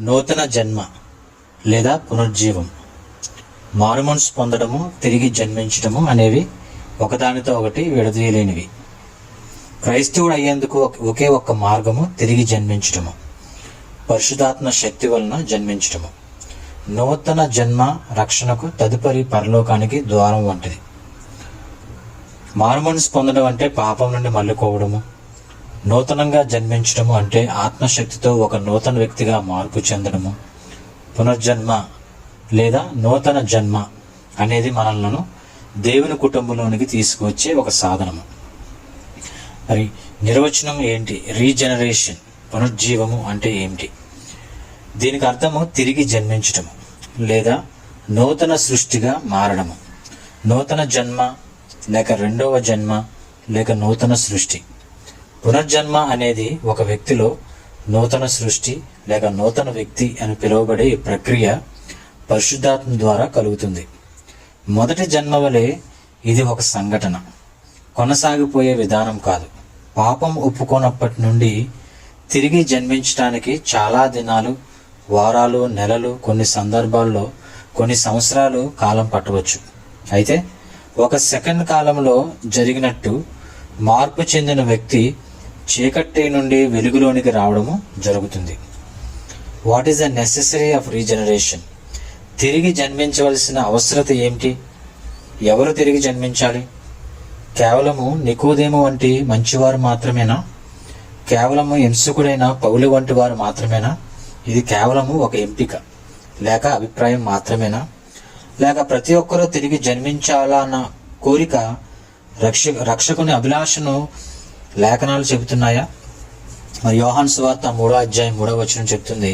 నూతన జన్మ లేదా పునర్జీవం, మారుమనసు పొందడము, తిరిగి జన్మించడము అనేవి ఒకదానితో ఒకటి విడదీయలేనివి. క్రైస్తవుడు అయ్యేందుకు ఒకే ఒక్క మార్గము తిరిగి జన్మించడము, పరిశుద్ధాత్మ శక్తి వలన జన్మించడము. నూతన జన్మ రక్షణకు తదుపరి పరలోకానికి ద్వారం వంటిది. మారుమనసు పొందడం అంటే పాపం నుండి మళ్ళుకోవడము. నూతనంగా జన్మించడము అంటే ఆత్మశక్తితో ఒక నూతన వ్యక్తిగా మార్పు చెందడము. పునర్జన్మ లేదా నూతన జన్మ అనేది మనలను దేవుని కుటుంబంలోనికి తీసుకువచ్చే ఒక సాధనము. మరి నిర్వచనం ఏంటి? రీజనరేషన్, పునర్జీవము అంటే ఏమిటి? దీనికి అర్థము తిరిగి జన్మించటము లేదా నూతన సృష్టిగా మారడము. నూతన జన్మ లేక రెండవ జన్మ లేక నూతన సృష్టి. పునర్జన్మ అనేది ఒక వ్యక్తిలో నూతన సృష్టి లేక నూతన వ్యక్తి అని పిలువబడే ఈ ప్రక్రియ పరిశుద్ధాత్మ ద్వారా కలుగుతుంది. మొదటి జన్మ వలె ఇది ఒక సంఘటన, కొనసాగిపోయే విధానం కాదు. పాపం ఒప్పుకోనప్పటి నుండి తిరిగి జన్మించడానికి చాలా దినాలు, వారాలు, నెలలు, కొన్ని సందర్భాల్లో కొన్ని సంవత్సరాలు కాలం పట్టవచ్చు. అయితే ఒక సెకండ్ కాలంలో జరిగినట్టు మార్పు చెందిన వ్యక్తి చీకటి నుండి వెలుగులోనికి రావడము జరుగుతుంది. What is the necessary of regeneration? తిరిగి జన్మించవలసిన అవసరత ఏమిటి? ఎవరు తిరిగి జన్మించాలి? కేవలము నికోదేము వంటి మంచివారు మాత్రమేనా? కేవలము ఎంసుకుడైన పౌలు వంటి వారు మాత్రమేనా? ఇది కేవలము ఒక ఎంపిక లేక అభిప్రాయం మాత్రమేనా? లేక ప్రతి ఒక్కరూ తిరిగి జన్మించాలన్న కోరిక రక్షకుని అభిలాషను లేఖనాలు చెబుతున్నాయా? మరి యోహాను సువార్త 3వ అధ్యాయం 3వ వచనం చెప్తుంది,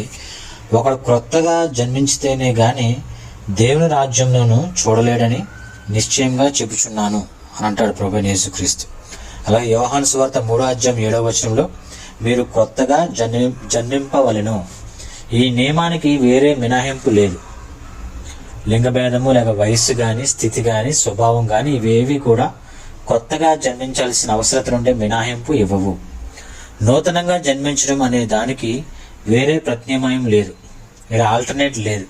ఒకడు క్రొత్తగా జన్మించితేనే గాని దేవుని రాజ్యంలోను చూడలేడని నిశ్చయంగా చెప్పుచున్నాను అని అంటాడు ప్రభువైన యేసుక్రీస్తు. అలాగే యోహాను సువార్త 3వ అధ్యాయం 7వ వచనంలో మీరు క్రొత్తగా జన్మింపవలెను. ఈ నియమానికి వేరే మినహాయింపు లేదు. లింగభేదము లేక వయస్సు కానీ, స్థితి కానీ, స్వభావం కానీ ఇవేవి కూడా కొత్తగా జన్మించాల్సిన అవసరత నుండి మినహాయింపు ఇవ్వవు. నూతనంగా జన్మించడం అనే దానికి వేరే ప్రత్యామ్నాయం లేదు, వేరే ఆల్టర్నేట్ లేదు.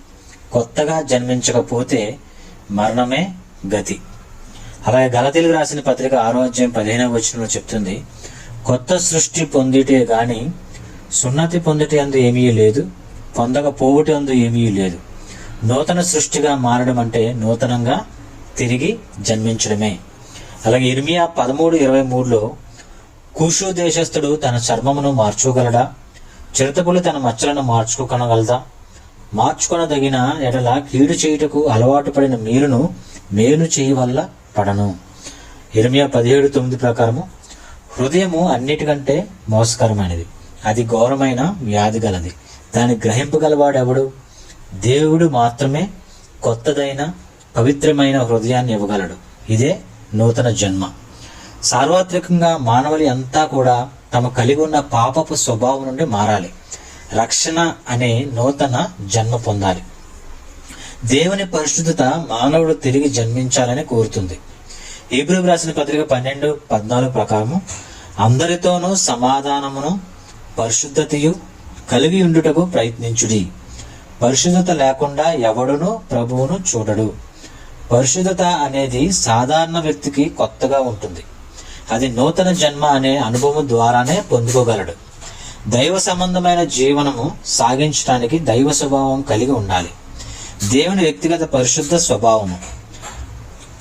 కొత్తగా జన్మించకపోతే మరణమే గతి. అలాగే గలతీయులకు రాసిన పత్రిక 6వ అధ్యాయం 15వ వచనంలో చెప్తుంది, కొత్త సృష్టి పొందిటే గాని సున్నతి పొందిటే అందు ఏమీ లేదు, పొందకపోవటే అందు ఏమీ లేదు. నూతన సృష్టిగా మారడం అంటే నూతనంగా తిరిగి జన్మించడమే. అలాగే ఇర్మియా 13:23లో కూషు దేశస్థుడు తన చర్మమును మార్చుకోగలడా? చిరుతపులి తన మచ్చలను మార్చుకోగలదా? మార్చుకొనదగిన ఎడల కీడు చేయుటకు అలవాటు పడిన మీరును మేలు చేయి వల్ల పడను. ఇర్మియా 17:9 ప్రకారము హృదయము అన్నిటికంటే మోసకరమైనది, అది ఘోరమైన వ్యాధి గలది, దాన్ని గ్రహింపగలవాడెవడు? దేవుడు మాత్రమే కొత్తదైన పవిత్రమైన హృదయాన్ని ఇవ్వగలడు. ఇదే నూతన జన్మ. సార్వత్రికంగా మానవులు అంతా కూడా తమ కలిగి ఉన్న పాపపు స్వభావం నుండి మారాలి. రక్షణ అనే నూతన జన్మ పొందాలి. దేవుని పరిశుద్ధత మానవుడు తిరిగి జన్మించాలని కోరుతుంది. హీబ్రూకు రాసిన పత్రిక 12:14 ప్రకారము అందరితోనూ సమాధానమును పరిశుద్ధతయు కలిగి ఉండుటకు ప్రయత్నించుడి. పరిశుద్ధత లేకుండా ఎవడును ప్రభువును చూడడు. పరిశుద్ధత అనేది సాధారణ వ్యక్తికి కొత్తగా ఉంటుంది. అది నూతన జన్మ అనే అనుభవం ద్వారానే పొందుకోగలడు. దైవ సంబంధమైన జీవనము సాగించడానికి దైవ స్వభావం కలిగి ఉండాలి. దేవుని వ్యక్తిగత పరిశుద్ధ స్వభావము.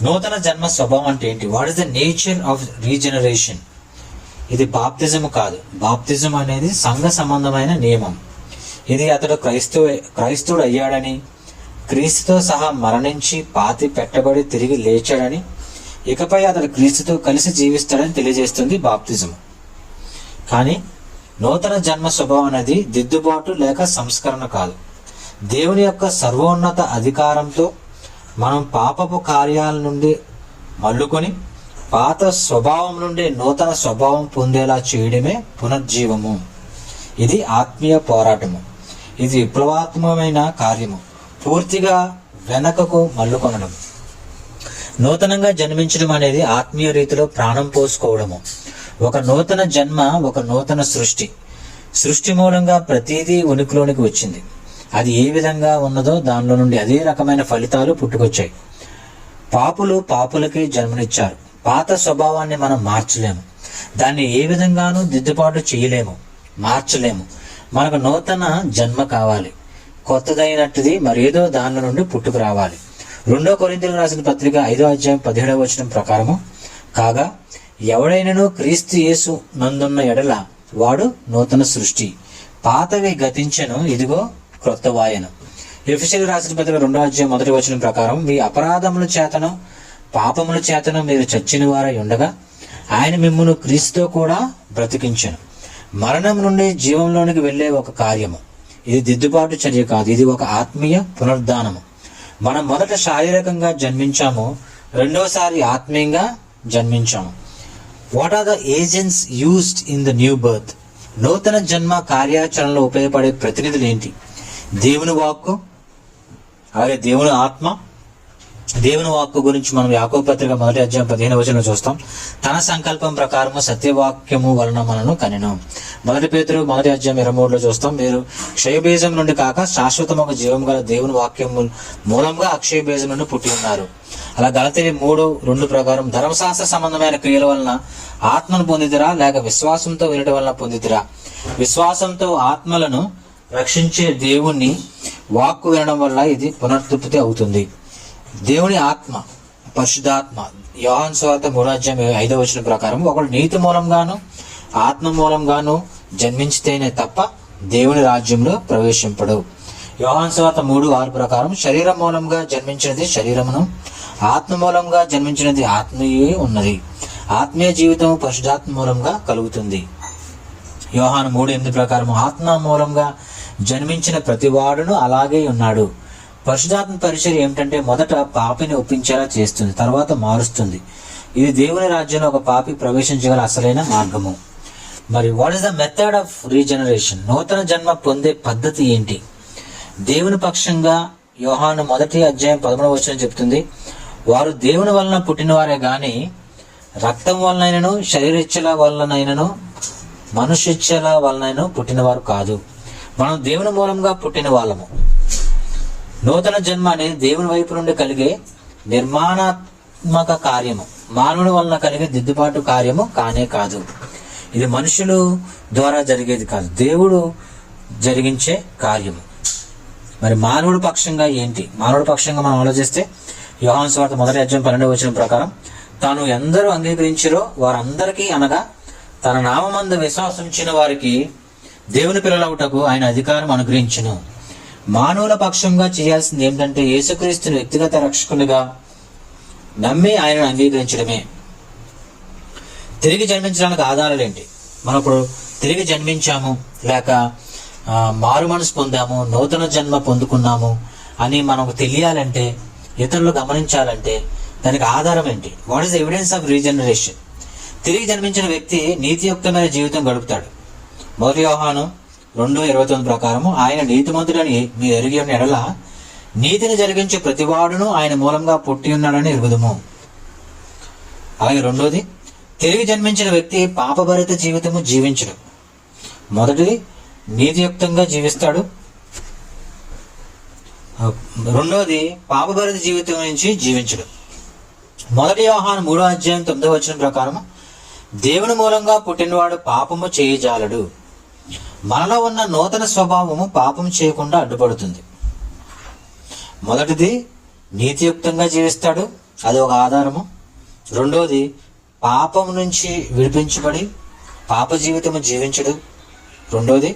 నూతన జన్మ స్వభావం అంటే ఏంటి? What is the nature of regeneration? ఇది బాప్తిజం కాదు. బాప్తిజం అనేది సంఘ సంబంధమైన నియమం. ఇది అతడు క్రైస్తవుడు అయ్యాడని, క్రీస్తుతో సహా మరణించి పాతి పెట్టబడి తిరిగి లేచాడని, ఇకపై అతడు క్రీస్తుతో కలిసి జీవిస్తాడని తెలియజేస్తుంది బాప్తిజం. కానీ నూతన జన్మ స్వభావం అనేది దిద్దుబాటు లేక సంస్కరణ కాదు. దేవుని యొక్క సర్వోన్నత అధికారంతో మనం పాపపు కార్యాల నుండి మల్లుకొని పాత స్వభావం నుండి నూతన స్వభావం పొందేలా చేయడమే పునర్జీవము. ఇది ఆత్మీయ పోరాటము. ఇది విప్లవాత్మకమైన కార్యము. పూర్తిగా వెనకకు మల్లుకొనడం. నూతనంగా జన్మించడం అనేది ఆత్మీయ రీతిలో ప్రాణం పోసుకోవడము. ఒక నూతన జన్మ ఒక నూతన సృష్టి. సృష్టి మూలంగా ప్రతిదీ ఉనికిలోనికి వచ్చింది. అది ఏ విధంగా ఉన్నదో దానిలో నుండి అదే రకమైన ఫలితాలు పుట్టుకొచ్చాయి. పాపులు పాపులకే జన్మనిచ్చారు. పాత స్వభావాన్ని మనం మార్చలేము, దాన్ని ఏ విధంగానూ దిద్దుబాటు చేయలేము, మార్చలేము. మనకు నూతన జన్మ కావాలి, కొత్తదైనట్టుది మరేదో దానిలో నుండి పుట్టుకు రావాలి. 2 కొరింథీయులకు రాసిన పత్రిక 5వ అధ్యాయం 17వ వచనం ప్రకారము, కాగా ఎవడైనను క్రీస్తు యేసు నందున్న ఎడల వాడు నూతన సృష్టి, పాతవి గతించెను, ఇదిగో క్రొత్తవాయెను. ఎఫెసీయులకు రాసిన పత్రిక 2వ అధ్యాయం 1వ వచనం ప్రకారం, మీ అపరాధముల చేతను పాపముల చేతను మీరు చచ్చిన వారై ఉండగా ఆయన మిమ్మును క్రీస్తుతో కూడా బ్రతికించెను. మరణం నుండి జీవంలోనికి వెళ్ళే ఒక కార్యము. ఇది దిద్దుబాటు చర్య కాదు, ఇది ఒక ఆత్మీయ పునరుద్ధానము. మనం మొదట శారీరకంగా జన్మించాము, రెండోసారి ఆత్మీయంగా జన్మించాము. What are the agents used in the new birth? నూతన జన్మ కార్యాచరణలో ఉపయోగపడే ప్రతినిధులు ఏంటి? దేవుని వాక్కు, అలాగే దేవుని ఆత్మ. దేవుని వాక్కు గురించి మనం యాకోబు పత్రిక 1వ అధ్యాయం 15వ వచనం చూస్తాం. తన సంకల్పం ప్రకారము సత్యవాక్యము వలన మనను కనెను. 1 పేతురు 1వ అధ్యాయం 23లో చూస్తాం. మీరు క్షయబీజం నుండి కాక శాశ్వతముగా జీవం గల దేవుని వాక్యము మూలంగా అక్షయ బీజం నుండి పుట్టి ఉన్నారు. అలా గలతీ 3:2 ప్రకారం ధర్మశాస్త్ర సంబంధమైన క్రియల వలన ఆత్మను పొందిదిరా, లేక విశ్వాసంతో వినడం వలన పొందిదిరా? విశ్వాసంతో ఆత్మలను రక్షించే దేవుణ్ణి వాక్కు వినడం వల్ల ఇది పునరుత్పత్తి అవుతుంది. దేవుని ఆత్మ, పరిశుద్ధాత్మ. యోహాను సువార్త 3వ అధ్యాయం 5వ వచనం ప్రకారం, ఒకడు నీతి మూలంగాను ఆత్మ మూలంగాను జన్మించితేనే తప్ప దేవుని రాజ్యంలో ప్రవేశింపడు. యోహాను సువార్త 3:6 ప్రకారం, శరీరం మూలంగా జన్మించినది శరీరమును, ఆత్మ మూలంగా జన్మించినది ఆత్మీయే ఉన్నది. ఆత్మీయ జీవితం పరిశుద్ధాత్మ మూలంగా కలుగుతుంది. యోహాను 3:8 ప్రకారం, ఆత్మ మూలంగా జన్మించిన ప్రతివాడును అలాగే ఉన్నాడు. పరిశుద్ధాత్మ పరిచర్య ఏమిటంటే మొదట పాపిని ఒప్పించేలా చేస్తుంది, తర్వాత మారుస్తుంది. ఇది దేవుని రాజ్యంలో ఒక పాపి ప్రవేశించగల అసలైన మార్గము. మరి what is the method of regeneration? నూతన జన్మ పొందే పద్ధతి ఏంటి? దేవుని పక్షంగా యోహాను 1వ అధ్యాయం 13వ వచనం చెప్తుంది, వారు దేవుని వలన పుట్టినవారే గాని రక్తం వలనైనను శరీరేచ్ఛల వలనైనను మనుష్యేచ్ఛల వలనైనను పుట్టినవారు కాదు. మనం దేవుని మూలంగా పుట్టిన వాళ్ళము. నూతన జన్మ అనేది దేవుని వైపు నుండి కలిగే నిర్మాణాత్మక కార్యము, మానవుని వలన కలిగే దిద్దుబాటు కార్యము కానే కాదు. ఇది మనుషులు ద్వారా జరిగేది కాదు, దేవుడు జరిగించే కార్యము. మరి మానవుడి పక్షంగా ఏంటి? మానవుడి పక్షంగా మనం ఆలోచిస్తే యోహాను సువార్త 1వ అధ్యాయం 12వ వచనం ప్రకారం, తాను ఎందరూ అంగీకరించిరో వారందరికీ, అనగా తన నామమందు విశ్వాసించిన వారికి దేవుని పిల్లలవుటకు ఆయన అధికారం అనుగ్రహించును. మానవుల పక్షంగా చేయాల్సింది ఏంటంటే యేసుక్రీస్తుని వ్యక్తిగత రక్షకునిగా నమ్మి ఆయనను అంగీకరించడమే. తిరిగి జన్మించడానికి ఆధారాలు ఏంటి? మనం ఇప్పుడు తిరిగి జన్మించాము, లేక మారు మనసు పొందాము, నూతన జన్మ పొందుకున్నాము అని మనకు తెలియాలంటే, ఇతరులు గమనించాలంటే దానికి ఆధారం ఏంటి? What is the evidence of regeneration? తిరిగి జన్మించిన వ్యక్తి నీతియుక్తమైన జీవితం గడుపుతాడు. 1 యోహాను 2:29 ప్రకారము, ఆయన నీతిమంతుడని మీరు ఎరిగి ఉన్న ఎడల నీతిని జరిగించే ప్రతివాడును ఆయన మూలంగా పుట్టి ఉన్నాడని ఎరుగుదుము. అలాగే రెండోది, తిరిగి జన్మించిన వ్యక్తి పాపభరిత జీవితము జీవించడు. మొదటిది నీతియుక్తంగా జీవిస్తాడు, రెండోది పాపభరిత జీవితం నుంచి జీవించడు. 1 యోహాను 3వ అధ్యాయం 9వ వచనం ప్రకారం, దేవుని మూలంగా పుట్టినవాడు పాపము చేయజాలడు. మనలో ఉన్న నూతన స్వభావము పాపం చేయకుండా అడ్డుపడుతుంది. మొదటిది నీతియుక్తంగా జీవిస్తాడు, అది ఒక ఆధారము. రెండోది పాపం నుంచి విడిపించబడి పాప జీవితము జీవించడు, రెండోది.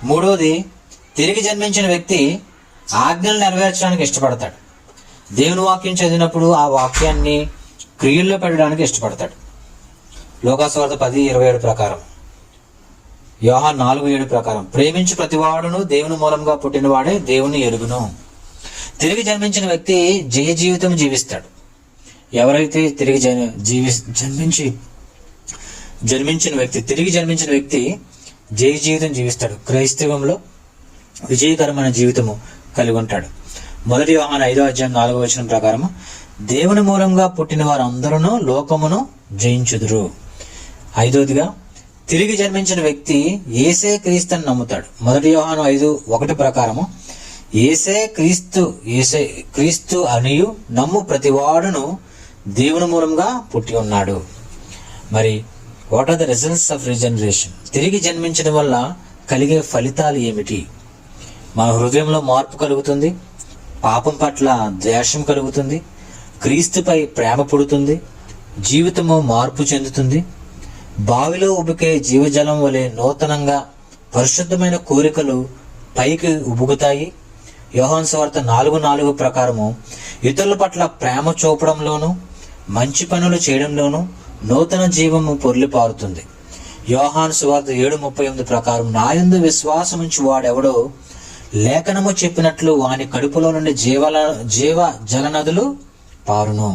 మూడోది, తిరిగి జన్మించిన వ్యక్తి ఆజ్ఞలు నెరవేర్చడానికి ఇష్టపడతాడు. దేవుని వాక్యం చదివినప్పుడు ఆ వాక్యాన్ని క్రియల్లో పెట్టడానికి ఇష్టపడతాడు. లోకాసు వార్త 10:27 ప్రకారం, యోహాను 4:7 ప్రకారం, ప్రేమించు ప్రతివాడును దేవుని మూలంగా పుట్టినవాడే దేవుని ఎరుగును. తిరిగి జన్మించిన వ్యక్తి జయ జీవితం జీవిస్తాడు. ఎవరైతే తిరిగి జన్మించిన వ్యక్తి జయ జీవితం జీవిస్తాడు. క్రైస్తవంలో విజయకరమైన జీవితము కలిగి ఉంటాడు. 1 యోహాను 5వ అధ్యాయం 4వ వచనం ప్రకారం, దేవుని మూలంగా పుట్టిన వారందరూ లోకమును జయించుదురు. ఐదోదిగా, తిరిగి జన్మించిన వ్యక్తి యేసే క్రీస్తుని నమ్ముతాడు. 1 యోహాను 5:1 ప్రకారము, ఏసే క్రీస్తు అనియు నమ్ము ప్రతివాడును దేవుని మూలంగా పుట్టి ఉన్నాడు. మరి what are the results of regeneration? తిరిగి జన్మించడం వల్ల కలిగే ఫలితాలు ఏమిటి? మన హృదయంలో మార్పు కలుగుతుంది, పాపం పట్ల ద్వేషం కలుగుతుంది, క్రీస్తుపై ప్రేమ పుడుతుంది, జీవితము మార్పు చెందుతుంది, బావిలో ఉబికే జీవజలం వలె నూతనంగా పరిశుద్ధమైన కోరికలు పైకి ఉబుకుతాయి. యోహాను సువార్త 4:4 ప్రకారము ఇతరుల పట్ల ప్రేమ చూపడంలోను మంచి పనులు చేయడంలోను నూతన జీవము పొర్లిపారుతుంది. యోహాను సువార్త 7:38 ప్రకారం నాయందు విశ్వాసం ఉంచి వాడెవడో లేఖనము చెప్పినట్లు వాని కడుపులో నుండి జీవ జల నదులు పారును.